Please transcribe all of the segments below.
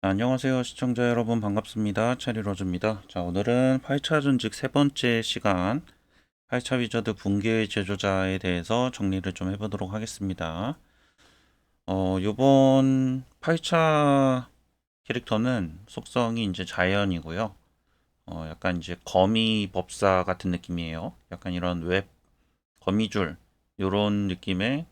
안녕하세요 시청자 여러분 반갑습니다. 체리로즈입니다. 자, 오늘은 8차 전직 세 번째 시간 8차 위저드 붕괴의 제조자에 대해서 정리를 좀 해보도록 하겠습니다. 요번 8차 캐릭터는 속성이 이제 자연이고요. 약간 이제 거미 법사 같은 느낌이에요. 약간 이런 웹 거미줄 요런 느낌의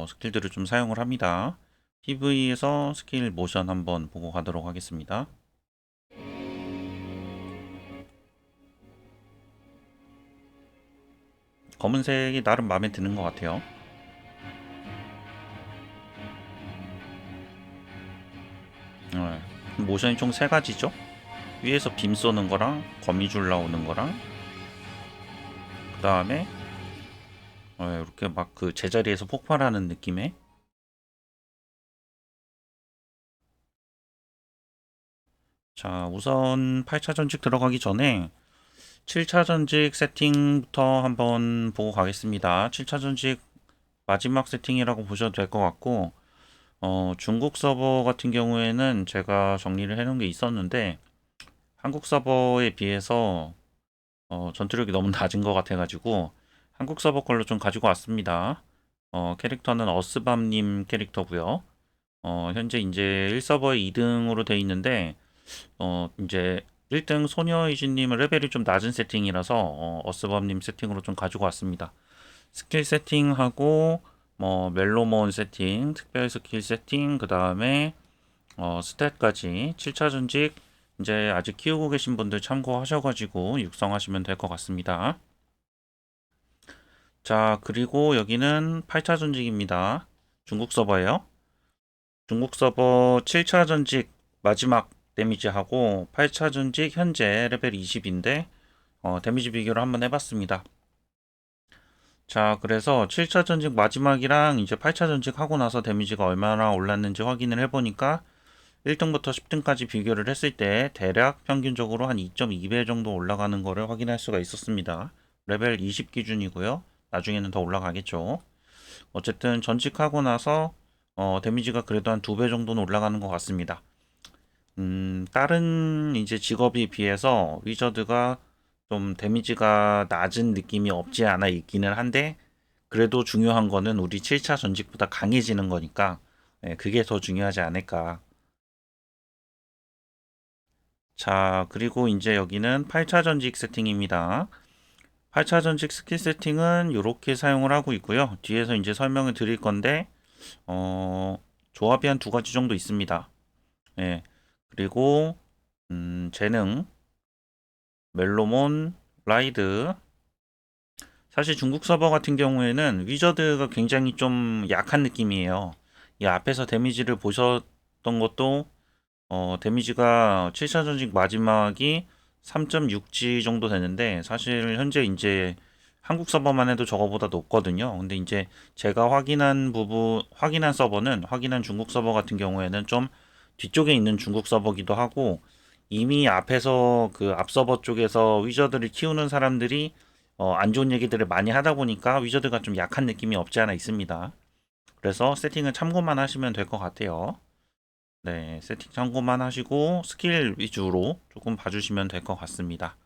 스킬들을 좀 사용을 합니다. PV에서 스킬 모션 한번 보고 가도록 하겠습니다. 검은색이 나름 마음에 드는 것 같아요. 모션이 총 세 가지죠. 위에서 빔 쏘는 거랑 거미줄 나오는 거랑 그 다음에 이렇게 막 그 제자리에서 폭발하는 느낌의. 자, 우선 8차 전직 들어가기 전에 7차 전직 세팅부터 한번 보고 가겠습니다. 7차 전직 마지막 세팅이라고 보셔도 될 것 같고, 중국 서버 같은 경우에는 제가 정리를 해놓은 게 있었는데 한국 서버에 비해서 전투력이 너무 낮은 것 같아가지고 한국 서버 걸로 좀 가지고 왔습니다. 캐릭터는 어스밤님 캐릭터고요. 현재 이제 1서버에 2등으로 돼 있는데 이제 1등 소녀이신님은 레벨이 좀 낮은 세팅이라서 어스밤님 세팅으로 좀 가지고 왔습니다. 스킬 세팅하고 뭐 멜로몬 세팅, 특별 스킬 세팅, 그 다음에 스탯까지 7차 전직 이제 아직 키우고 계신 분들 참고하셔가지고 육성하시면 될 것 같습니다. 자, 그리고 여기는 8차 전직입니다. 중국 서버예요. 중국 서버 7차 전직 마지막 데미지하고 8차 전직 현재 레벨 20인데 데미지 비교를 한번 해봤습니다. 자, 그래서 7차 전직 마지막이랑 이제 8차 전직 하고 나서 데미지가 얼마나 올랐는지 확인을 해보니까 1등부터 10등까지 비교를 했을 때 대략 평균적으로 한 2.2배 정도 올라가는 거를 확인할 수가 있었습니다. 레벨 20 기준이고요. 나중에는 더 올라가겠죠. 어쨌든 전직하고 나서 데미지가 그래도 한 2배 정도는 올라가는 것 같습니다. 다른 이제 직업에 비해서 위저드가 좀 데미지가 낮은 느낌이 없지 않아 있기는 한데 그래도 중요한 거는 우리 7차 전직보다 강해지는 거니까 그게 더 중요하지 않을까. 자, 그리고 이제 여기는 8차 전직 세팅입니다. 8차 전직 스킬 세팅은 이렇게 사용을 하고 있고요. 뒤에서 이제 설명을 드릴 건데 조합이 한 두 가지 정도 있습니다. 예. 그리고 재능, 멜로몬, 라이드. 사실 중국 서버 같은 경우에는 위저드가 굉장히 좀 약한 느낌이에요. 이 앞에서 데미지를 보셨던 것도 데미지가 7차 전직 마지막이 3.6G 정도 되는데 사실 현재 이제 한국 서버만 해도 저거보다 높거든요. 근데 이제 제가 확인한 서버는 확인한 중국 서버 같은 경우에는 좀 뒤쪽에 있는 중국 서버기도 하고 이미 앞에서 그 앞 서버 쪽에서 위저드를 키우는 사람들이 안 좋은 얘기들을 많이 하다 보니까 위저드가 좀 약한 느낌이 없지 않아 있습니다. 그래서 세팅을 참고만 하시면 될 것 같아요. 네, 세팅 참고만 하시고 스킬 위주로 조금 봐주시면 될 것 같습니다.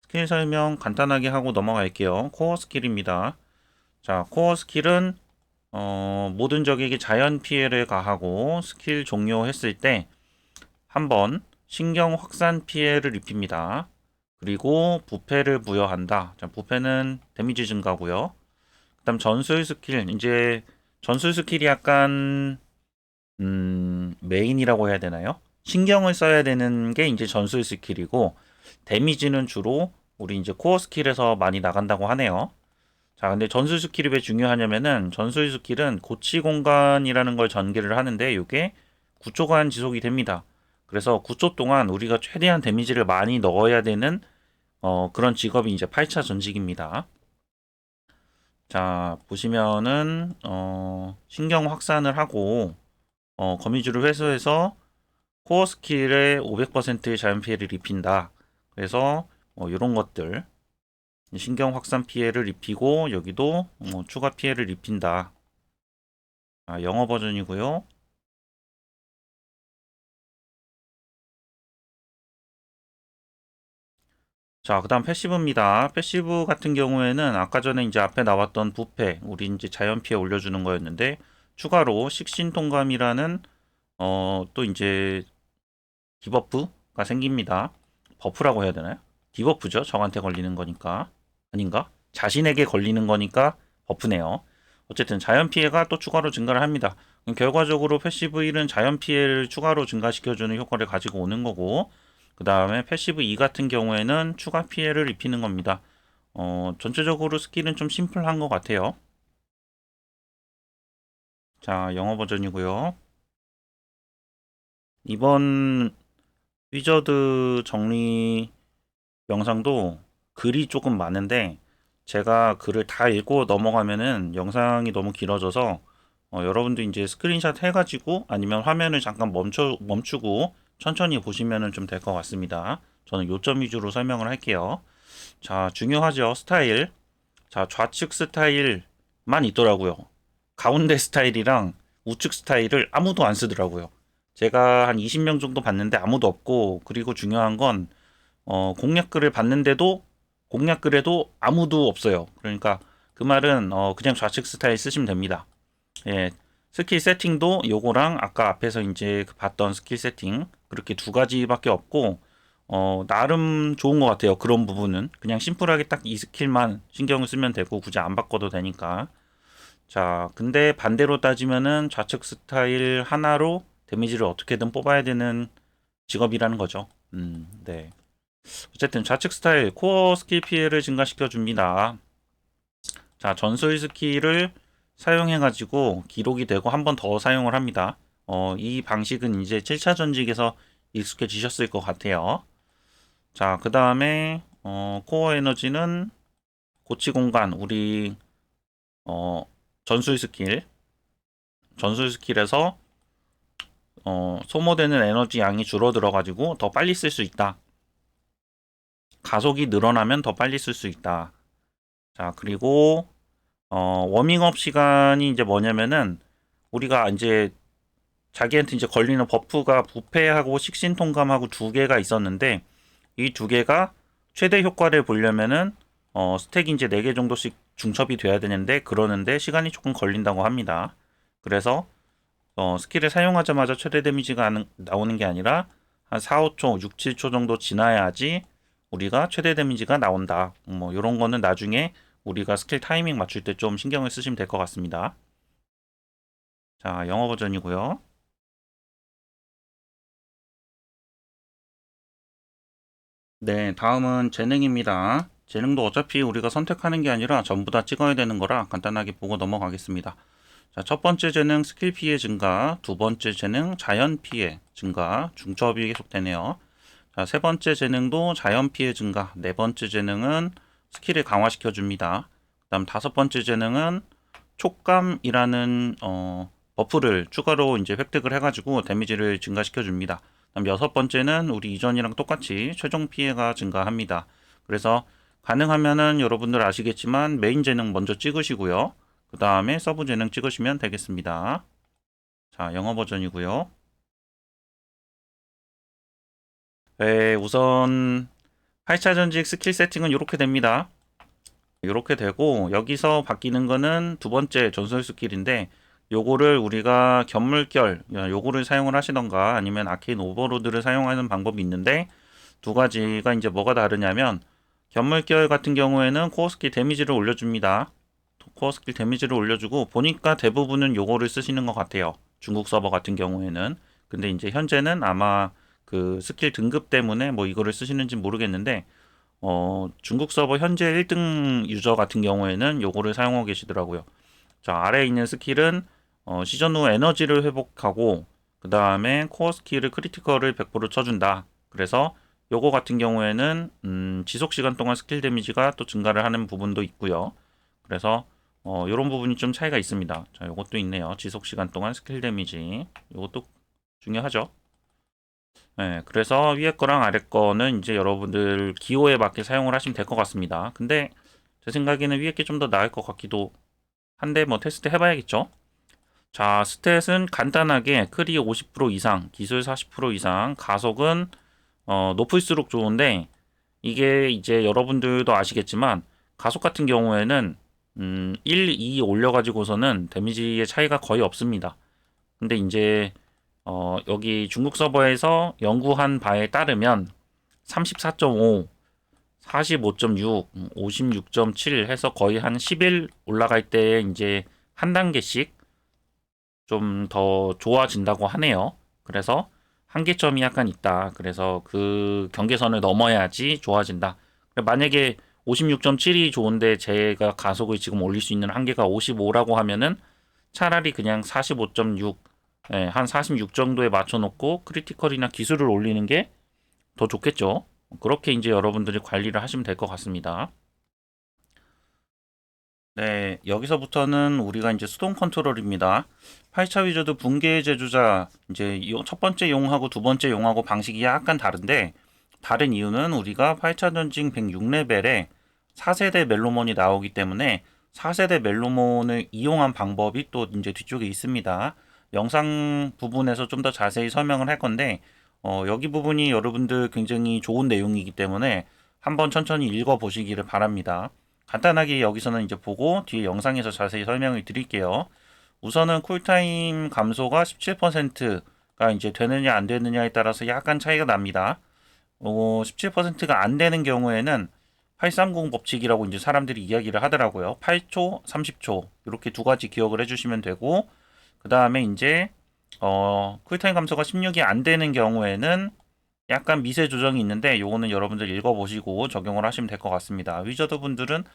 스킬 설명 간단하게 하고 넘어갈게요. 코어 스킬입니다. 자, 코어 스킬은 모든 적에게 자연 피해를 가하고 스킬 종료했을 때 한번 신경 확산 피해를 입힙니다. 그리고 부패를 부여한다. 자, 부패는 데미지 증가고요. 그다음 전술 스킬 이제 전술 스킬이 약간 메인이라고 해야 되나요? 신경을 써야 되는 게 이제 전술 스킬이고 데미지는 주로 우리 이제 코어 스킬에서 많이 나간다고 하네요. 자, 근데 전술 스킬이 왜 중요하냐면은 전술 스킬은 고치 공간이라는 걸 전개를 하는데 이게 9초간 지속이 됩니다. 그래서 9초 동안 우리가 최대한 데미지를 많이 넣어야 되는 그런 직업이 이제 8차 전직입니다. 자, 보시면은 신경 확산을 하고 거미줄을 회수해서 코어 스킬에 500%의 자연 피해를 입힌다. 그래서 이런 것들 신경 확산 피해를 입히고 여기도 추가 피해를 입힌다. 영어 버전이고요. 자, 그다음 패시브입니다. 패시브 같은 경우에는 아까 전에 이제 앞에 나왔던 부패, 우리 이제 자연 피해 올려주는 거였는데 추가로 식신 통감이라는 또 이제 디버프가 생깁니다. 버프라고 해야 되나요? 디버프죠. 저한테 걸리는 거니까. 아닌가? 자신에게 걸리는 거니까 버프네요. 어쨌든 자연 피해가 또 추가로 증가를 합니다. 결과적으로 패시브 1은 자연 피해를 추가로 증가시켜주는 효과를 가지고 오는 거고, 그 다음에 패시브 2 같은 경우에는 추가 피해를 입히는 겁니다. 전체적으로 스킬은 좀 심플한 것 같아요. 자, 영어 버전이고요. 이번 위저드 정리 영상도 글이 조금 많은데 제가 글을 다 읽고 넘어가면은 영상이 너무 길어져서 여러분도 이제 스크린샷 해가지고 아니면 화면을 잠깐 멈추고 천천히 보시면은 좀 될 것 같습니다. 저는 요점 위주로 설명을 할게요. 자, 중요하죠. 스타일. 자, 좌측 스타일만 있더라고요. 가운데 스타일이랑 우측 스타일을 아무도 안 쓰더라고요. 제가 한 20명 정도 봤는데 아무도 없고, 그리고 중요한 건 공략글을 봤는데도 공략글에도 아무도 없어요. 그러니까 그 말은 그냥 좌측 스타일 쓰시면 됩니다. 예, 스킬 세팅도 요거랑 아까 앞에서 이제 봤던 스킬 세팅 그렇게 두 가지밖에 없고 나름 좋은 것 같아요. 그런 부분은 그냥 심플하게 딱 이 스킬만 신경을 쓰면 되고 굳이 안 바꿔도 되니까. 자, 근데 반대로 따지면은 좌측 스타일 하나로 데미지를 어떻게든 뽑아야 되는 직업이라는 거죠. 네. 어쨌든 좌측 스타일 코어 스킬 피해를 증가시켜 줍니다. 자, 전술 스킬을 사용해 가지고 기록이 되고 한 번 더 사용을 합니다. 이 방식은 이제 7차 전직에서 익숙해지셨을 것 같아요. 자, 그 다음에 코어 에너지는 고치 공간 우리 어, 전술 스킬 전술 스킬에서 소모되는 에너지 양이 줄어들어 가지고 더 빨리 쓸 수 있다. 가속이 늘어나면 더 빨리 쓸 수 있다. 자, 그리고 워밍업 시간이 이제 뭐냐면은 우리가 이제 자기한테 이제 걸리는 버프가 부패하고 식신 통감하고 두 개가 있었는데 이 두 개가 최대 효과를 보려면은 스택이 이제 4개 정도씩 중첩이 돼야 되는데 그러는데 시간이 조금 걸린다고 합니다. 그래서 스킬을 사용하자마자 최대 데미지가 나오는 게 아니라 한 4, 5초, 6, 7초 정도 지나야지 우리가 최대 데미지가 나온다. 뭐 이런 거는 나중에 우리가 스킬 타이밍 맞출 때 좀 신경을 쓰시면 될 것 같습니다. 자, 영어 버전이고요. 네, 다음은 재능입니다. 재능도 어차피 우리가 선택하는 게 아니라 전부 다 찍어야 되는 거라 간단하게 보고 넘어가겠습니다. 자, 첫 번째 재능 스킬 피해 증가, 두 번째 재능 자연 피해 증가, 중첩이 계속되네요. 자, 세 번째 재능도 자연 피해 증가, 네 번째 재능은 스킬을 강화시켜 줍니다. 그다음 다섯 번째 재능은 촉감이라는 버프를 추가로 이제 획득을 해가지고 데미지를 증가시켜 줍니다. 그다음 여섯 번째는 우리 이전이랑 똑같이 최종 피해가 증가합니다. 그래서 가능하면은 여러분들 아시겠지만 메인 재능 먼저 찍으시고요. 그 다음에 서브 재능 찍으시면 되겠습니다. 자, 영어 버전이고요. 네, 우선 8차 전직 스킬 세팅은 이렇게 됩니다. 이렇게 되고 여기서 바뀌는 거는 두 번째 전설 스킬인데 요거를 우리가 견물결 요거를 사용을 하시던가 아니면 아케인 오버로드를 사용하는 방법이 있는데 두 가지가 이제 뭐가 다르냐면 견물결 같은 경우에는 코어 스킬 데미지를 올려줍니다. 코어 스킬 데미지를 올려주고 보니까 대부분은 요거를 쓰시는 것 같아요. 중국 서버 같은 경우에는. 근데 이제 현재는 아마 그 스킬 등급 때문에 뭐 이거를 쓰시는지 모르겠는데 중국 서버 현재 1등 유저 같은 경우에는 요거를 사용하고 계시더라고요. 자, 아래에 있는 스킬은 시전 후 에너지를 회복하고 그 다음에 코어 스킬을 크리티컬을 100% 쳐준다. 그래서 요거 같은 경우에는 지속 시간 동안 스킬 데미지가 또 증가를 하는 부분도 있고요. 그래서 요런 부분이 좀 차이가 있습니다. 자, 요것도 있네요. 지속 시간 동안 스킬 데미지. 요것도 중요하죠. 네, 그래서 위에 거랑 아래 거는 이제 여러분들 기호에 맞게 사용을 하시면 될 것 같습니다. 근데 제 생각에는 위에 게 좀 더 나을 것 같기도 한데 뭐 테스트 해봐야겠죠. 자, 스탯은 간단하게 크리 50% 이상, 기술 40% 이상, 가속은 높을수록 좋은데 이게 이제 여러분들도 아시겠지만 가속 같은 경우에는 1, 2 올려가지고서는 데미지의 차이가 거의 없습니다. 근데 이제 여기 중국 서버에서 연구한 바에 따르면 34.5, 45.6, 56.7 해서 거의 한 11 올라갈 때 이제 한 단계씩 좀 더 좋아진다고 하네요. 그래서 한계점이 약간 있다. 그래서 그 경계선을 넘어야지 좋아진다. 만약에 56.7이 좋은데 제가 가속을 지금 올릴 수 있는 한계가 55라고 하면은 차라리 그냥 45.6, 한 46 정도에 맞춰놓고 크리티컬이나 기술을 올리는 게 더 좋겠죠. 그렇게 이제 여러분들이 관리를 하시면 될 것 같습니다. 네, 여기서부터는 우리가 이제 수동 컨트롤입니다. 8차 위저드 붕괴의 제조자, 이제 첫 번째 용하고 두 번째 용하고 방식이 약간 다른데, 다른 이유는 우리가 8차 전징 106레벨에 4세대 멜로몬이 나오기 때문에 4세대 멜로몬을 이용한 방법이 또 이제 뒤쪽에 있습니다. 영상 부분에서 좀 더 자세히 설명을 할 건데, 여기 부분이 여러분들 굉장히 좋은 내용이기 때문에 한번 천천히 읽어 보시기를 바랍니다. 간단하게 여기서는 이제 보고 뒤에 영상에서 자세히 설명을 드릴게요. 우선은 쿨타임 감소가 17%가 이제 되느냐 안 되느냐에 따라서 약간 차이가 납니다. 17%가 안 되는 경우에는 830 법칙이라고 이제 사람들이 이야기를 하더라고요. 8초, 30초 이렇게 두 가지 기억을 해주시면 되고 그 다음에 이제 쿨타임 감소가 16이 안 되는 경우에는 약간 미세 조정이 있는데 요거는 여러분들 읽어보시고 적용을 하시면 될 것 같습니다. 위저드 분들은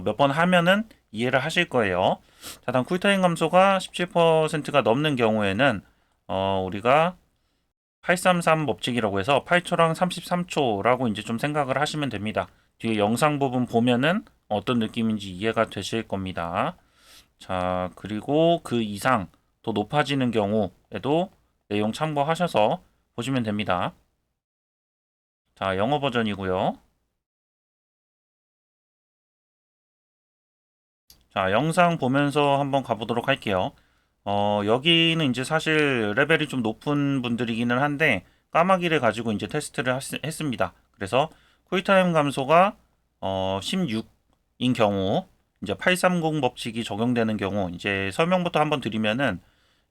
몇 번 하면은 이해를 하실 거예요. 자, 다음 쿨타임 감소가 17%가 넘는 경우에는 우리가 833 법칙이라고 해서 8초랑 33초라고 이제 좀 생각을 하시면 됩니다. 뒤에 영상 부분 보면은 어떤 느낌인지 이해가 되실 겁니다. 자, 그리고 그 이상 더 높아지는 경우에도 내용 참고하셔서 보시면 됩니다. 자, 영어 버전이고요. 자, 영상 보면서 한번 가보도록 할게요. 여기는 이제 사실 레벨이 좀 높은 분들이기는 한데 까마귀를 가지고 이제 테스트를 했습니다. 그래서 쿨타임 감소가 16인 경우 이제 830 법칙이 적용되는 경우 이제 설명부터 한번 드리면은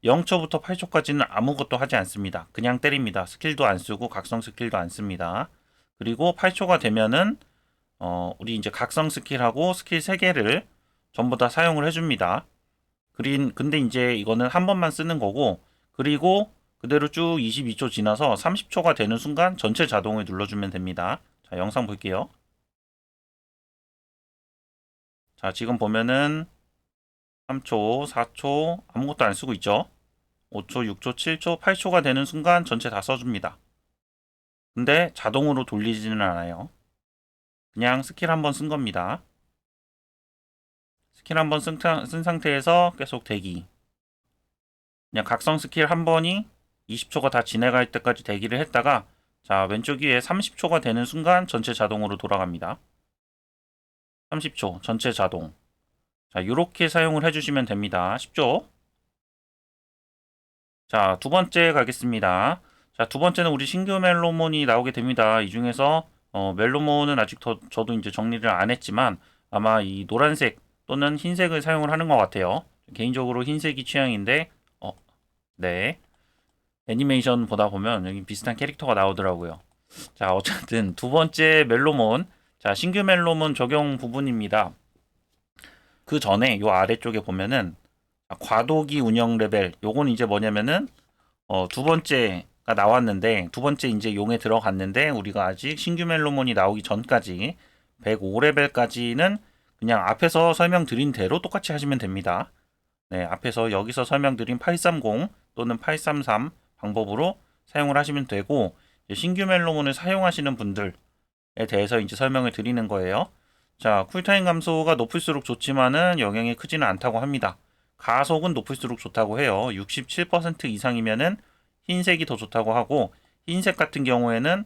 0초부터 8초까지는 아무것도 하지 않습니다. 그냥 때립니다. 스킬도 안 쓰고 각성 스킬도 안 씁니다. 그리고 8초가 되면은 우리 이제 각성 스킬하고 스킬 3개를 전부 다 사용을 해줍니다. 근데 이제 이거는 한 번만 쓰는 거고, 그리고 그대로 쭉 22초 지나서 30초가 되는 순간 전체 자동을 눌러주면 됩니다. 자, 영상 볼게요. 자, 지금 보면은 3초, 4초, 아무것도 안 쓰고 있죠? 5초, 6초, 7초, 8초가 되는 순간 전체 다 써줍니다. 근데 자동으로 돌리지는 않아요. 그냥 스킬 한 번 쓴 겁니다. 스킬 한 번 쓴 상태에서 계속 대기. 그냥 각성 스킬 한 번이 20초가 다 지나갈 때까지 대기를 했다가 자, 왼쪽 위에 30초가 되는 순간 전체 자동으로 돌아갑니다. 30초 전체 자동. 자, 이렇게 사용을 해주시면 됩니다. 쉽죠? 자, 두 번째 가겠습니다. 자, 두 번째는 우리 신규 멜로몬이 나오게 됩니다. 이 중에서 멜로몬은 아직 저도 이제 정리를 안 했지만 아마 이 노란색 또는 흰색을 사용을 하는 것 같아요. 개인적으로 흰색이 취향인데 네. 애니메이션 보다 보면 여기 비슷한 캐릭터가 나오더라고요. 자, 어쨌든 두 번째 멜로몬. 자, 신규 멜로몬 적용 부분입니다. 그 전에 요 아래쪽에 보면은 과도기 운영 레벨. 요건 이제 뭐냐면은 두 번째가 나왔는데 두 번째 이제 용에 들어갔는데 우리가 아직 신규 멜로몬이 나오기 전까지 105레벨까지는 그냥 앞에서 설명드린 대로 똑같이 하시면 됩니다. 네, 앞에서 여기서 설명드린 830 또는 833 방법으로 사용을 하시면 되고 신규 멜로몬을 사용하시는 분들에 대해서 이제 설명을 드리는 거예요. 자, 쿨타임 감소가 높을수록 좋지만은 영향이 크지는 않다고 합니다. 가속은 높을수록 좋다고 해요. 67% 이상이면은 흰색이 더 좋다고 하고 흰색 같은 경우에는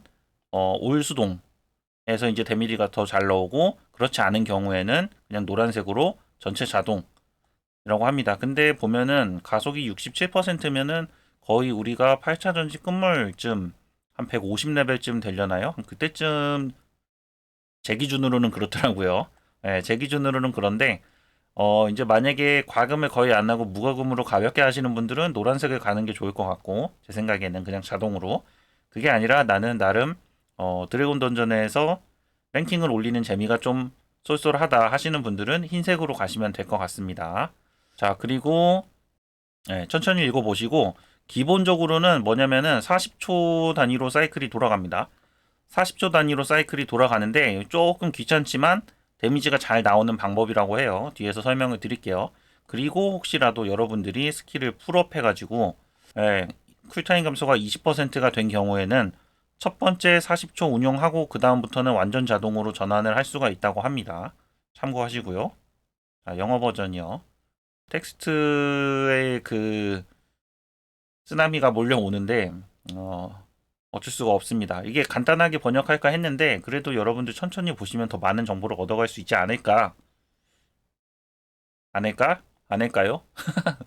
올수동에서 이제 데미지가 더 잘 나오고 그렇지 않은 경우에는 그냥 노란색으로 전체 자동이라고 합니다. 근데 보면은 가속이 67%면은 거의 우리가 8차 전지 끝물쯤 한 150레벨쯤 되려나요? 그때쯤 제 기준으로는 그렇더라고요. 예, 제 기준으로는 그런데 이제 만약에 과금을 거의 안 하고 무과금으로 가볍게 하시는 분들은 노란색을 가는 게 좋을 것 같고, 제 생각에는 그냥 자동으로. 그게 아니라 나는 나름 드래곤 던전에서 랭킹을 올리는 재미가 좀 쏠쏠하다 하시는 분들은 흰색으로 가시면 될 것 같습니다. 자, 그리고 천천히 읽어보시고, 기본적으로는 뭐냐면은 40초 단위로 사이클이 돌아갑니다. 40초 단위로 사이클이 돌아가는데 조금 귀찮지만 데미지가 잘 나오는 방법이라고 해요. 뒤에서 설명을 드릴게요. 그리고 혹시라도 여러분들이 스킬을 풀업 해가지고 쿨타임 감소가 20%가 된 경우에는 첫 번째 40초 운용하고 그 다음부터는 완전 자동으로 전환을 할 수가 있다고 합니다. 참고하시고요. 자, 영어 버전이요. 텍스트의 그 쓰나미가 몰려오는데 어쩔 수가 없습니다. 이게 간단하게 번역할까 했는데 그래도 여러분들 천천히 보시면 더 많은 정보를 얻어갈 수 있지 않을까? 않을까? 않을까요?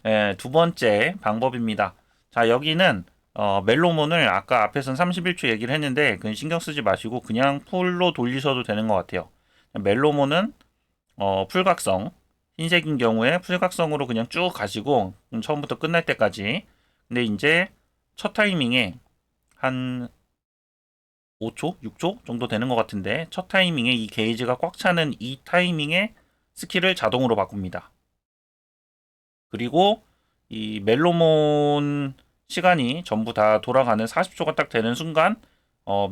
예, 두 번째 방법입니다. 자, 여기는 멜로몬을 아까 앞에선 31초 얘기를 했는데 그건 신경 쓰지 마시고 그냥 풀로 돌리셔도 되는 것 같아요. 멜로몬은 풀각성, 흰색인 경우에 풀각성으로 그냥 쭉 가시고 처음부터 끝날 때까지. 근데 이제 첫 타이밍에 한 5초? 6초 정도 되는 것 같은데 첫 타이밍에 이 게이지가 꽉 차는 이 타이밍에 스킬을 자동으로 바꿉니다. 그리고 이 멜로몬 시간이 전부 다 돌아가는 40초가 딱 되는 순간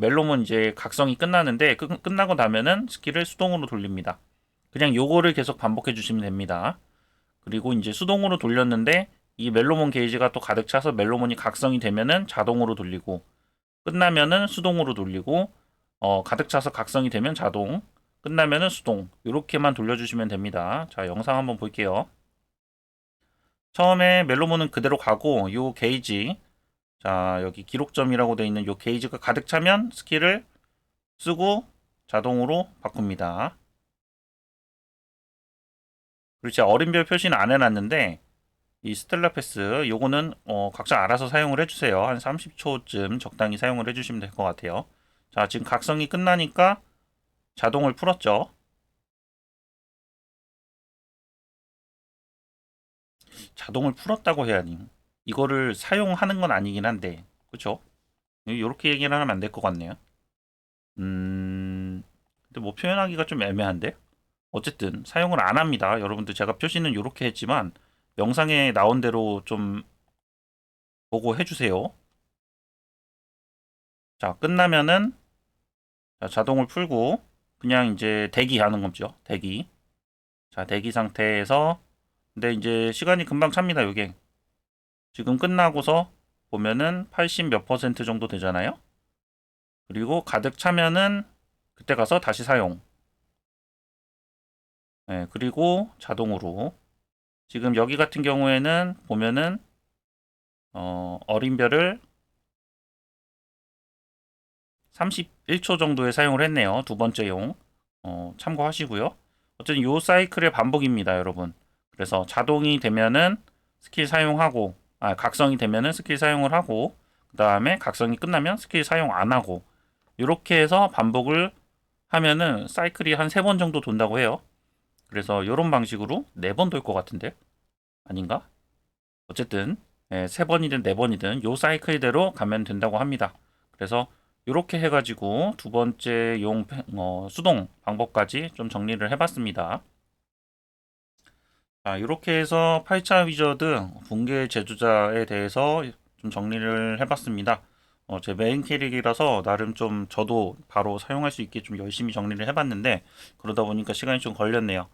멜로몬 이제 각성이 끝나는데 끝나고 나면은 스킬을 수동으로 돌립니다. 그냥 요거를 계속 반복해 주시면 됩니다. 그리고 이제 수동으로 돌렸는데 이 멜로몬 게이지가 또 가득 차서 멜로몬이 각성이 되면은 자동으로 돌리고 끝나면은 수동으로 돌리고 가득 차서 각성이 되면 자동 끝나면은 수동 이렇게만 돌려주시면 됩니다. 자, 영상 한번 볼게요. 처음에 멜로몬은 그대로 가고 요 게이지, 자 여기 기록점이라고 되어 있는 요 게이지가 가득 차면 스킬을 쓰고 자동으로 바꿉니다. 그리고 제가 어린별 표시는 안 해놨는데 이 스텔라 패스 요거는 각자 알아서 사용을 해주세요. 한 30초쯤 적당히 사용을 해주시면 될 것 같아요. 자, 지금 각성이 끝나니까 자동을 풀었죠. 자동을 풀었다고 해야 하니 이거를 사용하는 건 아니긴 한데 그쵸? 이렇게 얘기를 하면 안 될 것 같네요. 근데 뭐 표현하기가 좀 애매한데 어쨌든 사용을 안 합니다. 여러분들 제가 표시는 이렇게 했지만 영상에 나온 대로 좀 보고 해주세요. 자, 끝나면은 자동을 풀고 그냥 이제 대기하는 거죠. 대기. 자, 대기 상태에서 근데 이제 시간이 금방 찹니다. 이게 지금 끝나고서 보면은 80 몇 퍼센트 정도 되잖아요. 그리고 가득 차면은 그때 가서 다시 사용. 네, 그리고 자동으로 지금 여기 같은 경우에는 보면은 어린별을 31초 정도에 사용을 했네요. 두 번째용. 참고하시고요. 어쨌든 요 사이클의 반복입니다, 여러분. 그래서 자동이 되면은 스킬 사용하고, 각성이 되면은 스킬 사용을 하고, 그 다음에 각성이 끝나면 스킬 사용 안 하고, 이렇게 해서 반복을 하면은 사이클이 한 3번 정도 돈다고 해요. 그래서 이런 방식으로 4번 돌 것 같은데? 아닌가? 어쨌든, 3번이든 4번이든 요 사이클대로 가면 된다고 합니다. 그래서 이렇게 해가지고 두 번째 수동 방법까지 좀 정리를 해봤습니다. 자, 이렇게 해서 8차 위저드 붕괴 제조자에 대해서 좀 정리를 해봤습니다. 제 메인 캐릭이라서 나름 좀 저도 바로 사용할 수 있게 좀 열심히 정리를 해봤는데 그러다 보니까 시간이 좀 걸렸네요.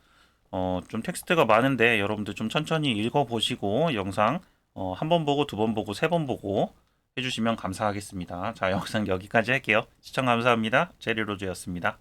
좀 텍스트가 많은데 여러분들 좀 천천히 읽어보시고 영상 한 번 보고 두 번 보고 세 번 보고 해주시면 감사하겠습니다. 자, 영상 여기까지 할게요. 시청 감사합니다. 제리로즈였습니다.